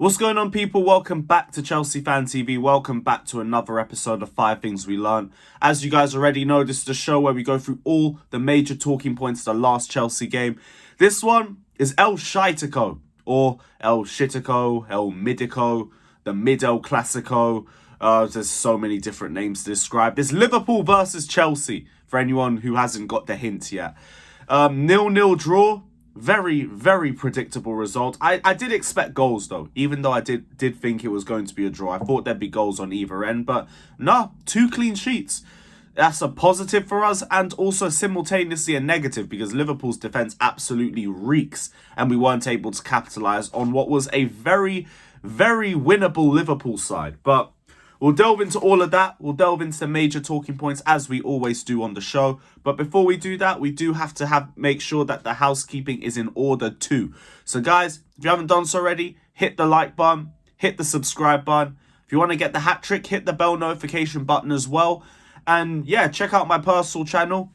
What's going on, people? Welcome back to Chelsea Fan TV. Welcome back to another episode of 5 Things We Learn. As you guys already know, this is a show where we go through all the major talking points of the last Chelsea game. This one is El Shitico, or El Shitico, El Midico, the Mid-El Clasico. There's so many different names to describe this. Liverpool versus Chelsea, for anyone who hasn't got the hint yet. 0-0 draw. Very, very predictable result. I did expect goals, though, even though I did think it was going to be a draw. I thought there'd be goals on either end, but no, 2 clean sheets. That's a positive for us and also simultaneously a negative because Liverpool's defence absolutely reeks and we weren't able to capitalise on what was a very, very winnable Liverpool side. But we'll delve into all of that. We'll delve into the major talking points as we always do on the show. But before we do that, we do have to make sure that the housekeeping is in order too. So guys, if you haven't done so already, hit the like button, hit the subscribe button. If you want to get the hat trick, hit the bell notification button as well. And yeah, check out my personal channel.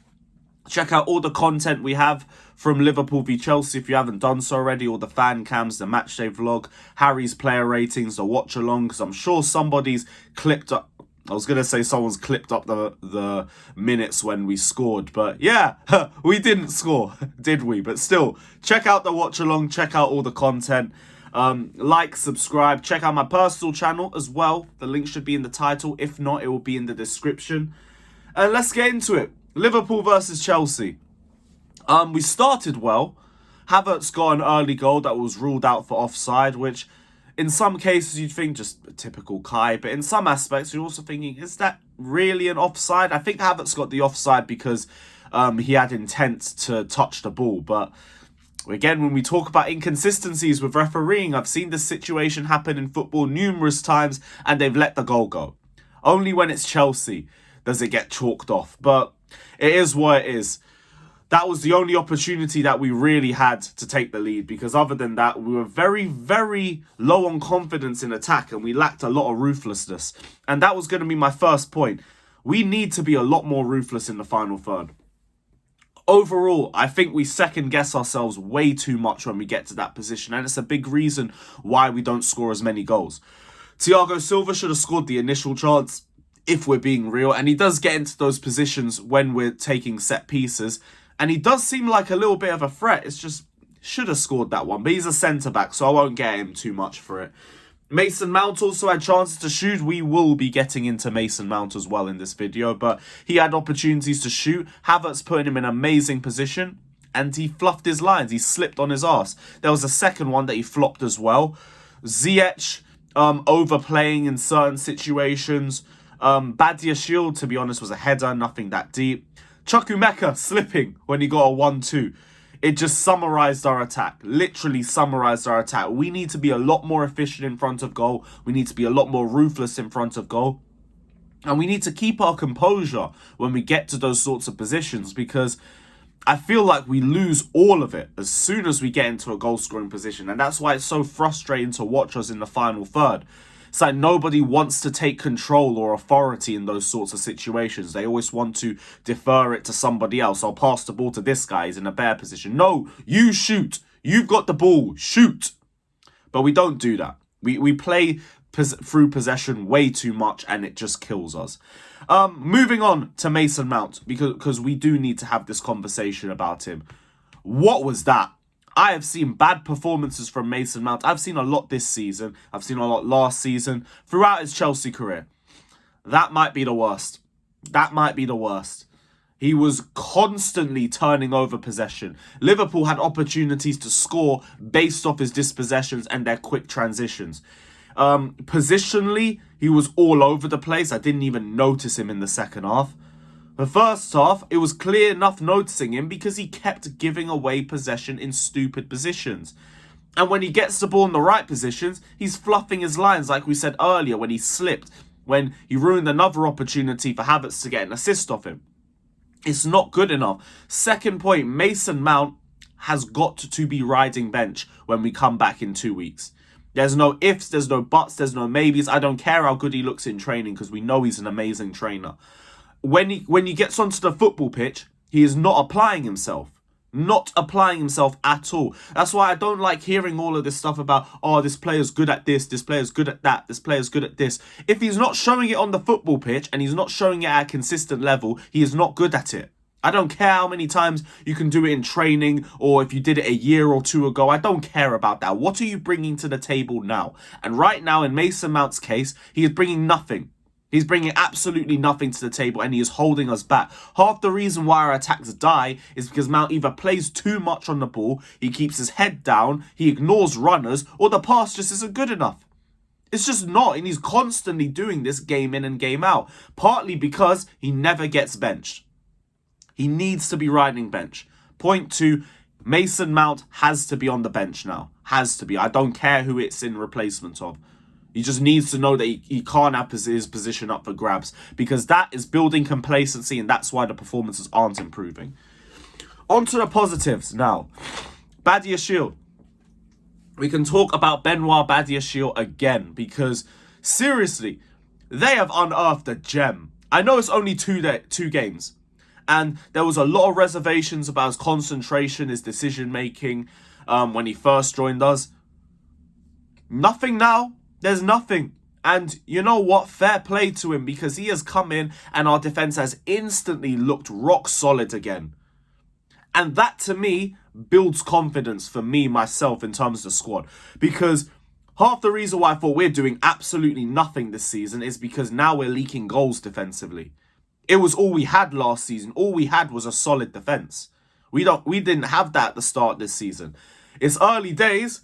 Check out all the content we have from Liverpool v Chelsea if you haven't done so already. All the fan cams, the matchday vlog, Harry's player ratings, the watch along. Because I'm sure somebody's clipped up. I was going to say someone's clipped up the minutes when we scored. But yeah, we didn't score, did we? But still, check out the watch along. Check out all the content. Like, subscribe. Check out my personal channel as well. The link should be in the title. If not, it will be in the description. And let's get into it. Liverpool versus Chelsea. We started well. Havertz got an early goal that was ruled out for offside, which in some cases you'd think just a typical Kai, but in some aspects you're also thinking, is that really an offside? I think Havertz got the offside because he had intent to touch the ball. But again, when we talk about inconsistencies with refereeing, I've seen this situation happen in football numerous times and they've let the goal go. Only when it's Chelsea does it get chalked off. But it is what it is. That was the only opportunity that we really had to take the lead because other than that, we were very, very low on confidence in attack and we lacked a lot of ruthlessness. And that was going to be my first point. We need to be a lot more ruthless in the final third. Overall, I think we second guess ourselves way too much when we get to that position. And it's a big reason why we don't score as many goals. Thiago Silva should have scored the initial chance, if we're being real, and he does get into those positions when we're taking set pieces, and he does seem like a little bit of a threat. It's just, should have scored that one, but he's a centre-back, so I won't get him too much for it. Mason Mount also had chances to shoot. We will be getting into Mason Mount as well in this video, but he had opportunities to shoot. Havertz put him in an amazing position, and he fluffed his lines. He slipped on his arse. There was a second one that he flopped as well. Ziyech overplaying in certain situations. Badiashile, to be honest, was a header, nothing that deep. Chukwuemeka slipping when he got a 1-2. It just summarised our attack. Literally summarised our attack. We need to be a lot more efficient in front of goal. We need to be a lot more ruthless in front of goal. And we need to keep our composure when we get to those sorts of positions because I feel like we lose all of it as soon as we get into a goal-scoring position. And that's why it's so frustrating to watch us in the final third. It's like nobody wants to take control or authority in those sorts of situations. They always want to defer it to somebody else. I'll pass the ball to this guy. He's in a better position. No, you shoot. You've got the ball. Shoot. But we don't do that. We play through possession way too much and it just kills us. Moving on to Mason Mount because we do need to have this conversation about him. What was that? I have seen bad performances from Mason Mount. I've seen a lot this season. I've seen a lot last season. Throughout his Chelsea career. That might be the worst. That might be the worst. He was constantly turning over possession. Liverpool had opportunities to score based off his dispossessions and their quick transitions. Positionally, he was all over the place. I didn't even notice him in the second half. The first half, it was clear enough noticing him because he kept giving away possession in stupid positions. And when he gets the ball in the right positions, he's fluffing his lines like we said earlier when he slipped, when he ruined another opportunity for Havertz to get an assist off him. It's not good enough. Second point, Mason Mount has got to be riding bench when we come back in 2 weeks. There's no ifs, there's no buts, there's no maybes. I don't care how good he looks in training because we know he's an amazing trainer. When he gets onto the football pitch, he is not applying himself. Not applying himself at all. That's why I don't like hearing all of this stuff about, oh, this player's good at this player's good at that, this player's good at this. If he's not showing it on the football pitch and he's not showing it at a consistent level, he is not good at it. I don't care how many times you can do it in training or if you did it a year or two ago. I don't care about that. What are you bringing to the table now? And right now, in Mason Mount's case, he is bringing nothing. He's bringing absolutely nothing to the table and he is holding us back. Half the reason why our attacks die is because Mount either plays too much on the ball, he keeps his head down, he ignores runners, or the pass just isn't good enough. It's just not, and he's constantly doing this game in and game out. Partly because he never gets benched. He needs to be riding bench. Point 2, Mason Mount has to be on the bench now. Has to be. I don't care who it's in replacement of. He just needs to know that he can't have his position up for grabs because that is building complacency and that's why the performances aren't improving. On to the positives now. Badiashile. We can talk about Benoit Badiashile again because, seriously, they have unearthed a gem. I know it's only two games and there was a lot of reservations about his concentration, his decision-making when he first joined us. Nothing now. There's nothing. And you know what? Fair play to him because he has come in and our defence has instantly looked rock solid again. And that to me builds confidence for me, myself, in terms of the squad. Because half the reason why I thought we're doing absolutely nothing this season is because now we're leaking goals defensively. It was all we had last season. All we had was a solid defence. We didn't have that at the start this season. It's early days,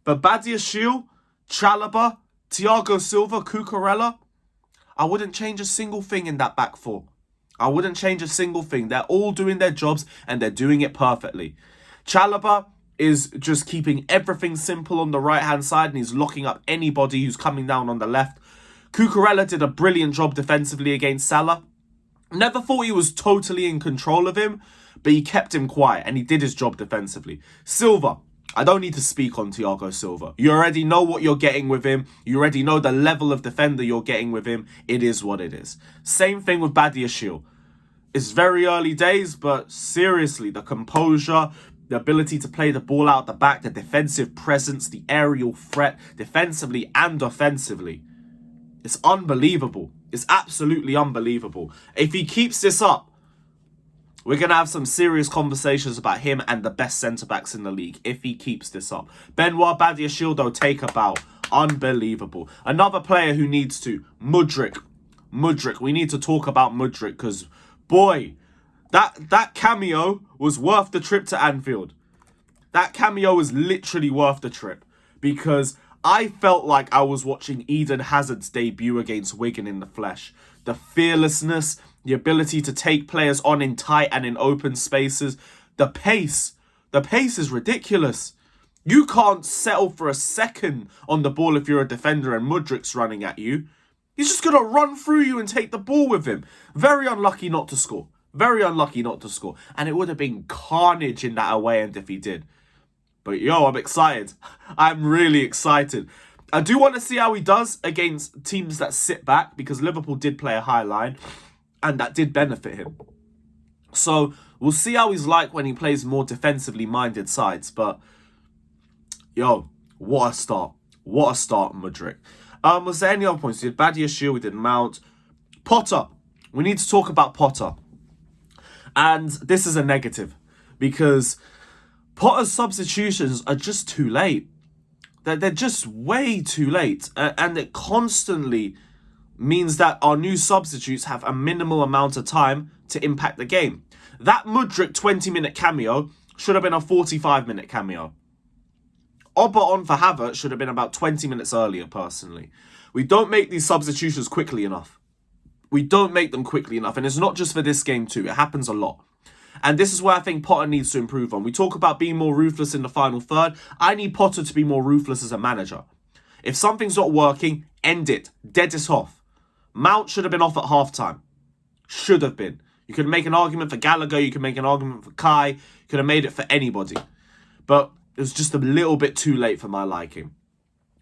but Badiashile, Chalobah, Thiago Silva, Cucurella, I wouldn't change a single thing in that back four. I wouldn't change a single thing. They're all doing their jobs and they're doing it perfectly. Chalobah is just keeping everything simple on the right-hand side and he's locking up anybody who's coming down on the left. Cucurella did a brilliant job defensively against Salah. Never thought he was totally in control of him, but he kept him quiet and he did his job defensively. Silva. I don't need to speak on Thiago Silva. You already know what you're getting with him. You already know the level of defender you're getting with him. It is what it is. Same thing with Badiashile. It's very early days, but seriously, the composure, the ability to play the ball out the back, the defensive presence, the aerial threat, defensively and offensively. It's unbelievable. It's absolutely unbelievable. If he keeps this up, we're going to have some serious conversations about him and the best centre-backs in the league if he keeps this up. Benoit Badiashile, though, take a bow. Unbelievable. Another player who needs to, Mudryk. We need to talk about Mudryk because, boy, that cameo was worth the trip to Anfield. That cameo was literally worth the trip because I felt like I was watching Eden Hazard's debut against Wigan in the flesh. The fearlessness, the ability to take players on in tight and in open spaces. The pace is ridiculous. You can't settle for a second on the ball if you're a defender and Mudryk's running at you. He's just going to run through you and take the ball with him. Very unlucky not to score. Very unlucky not to score. And it would have been carnage in that away end if he did. But yo, I'm excited. I'm really excited. I do want to see how he does against teams that sit back because Liverpool did play a high line and that did benefit him. So we'll see how he's like when he plays more defensively minded sides. But yo, what a start. What a start, Mudryk. Was there any other points? We did Badiashile, we did Mount. Potter. We need to talk about Potter. And this is a negative because Potter's substitutions are just too late. They're just way too late. And it constantly means that our new substitutes have a minimal amount of time to impact the game. That Mudryk 20-minute cameo should have been a 45-minute cameo. Oba on for Havertz should have been about 20 minutes earlier, personally. We don't make these substitutions quickly enough. We don't make them quickly enough. And it's not just for this game too. It happens a lot. And this is where I think Potter needs to improve on. We talk about being more ruthless in the final third. I need Potter to be more ruthless as a manager. If something's not working, end it. Dead it off. Mount should have been off at halftime. Should have been. You could make an argument for Gallagher. You could make an argument for Kai. You could have made it for anybody. But it was just a little bit too late for my liking.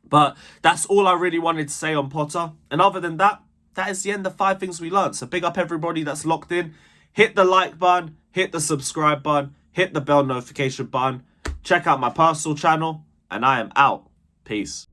But that's all I really wanted to say on Potter. And other than that, that is the end of 5 things we learned. So big up everybody that's locked in. Hit the like button. Hit the subscribe button. hit the bell notification button, check out my personal channel, and I am out. Peace.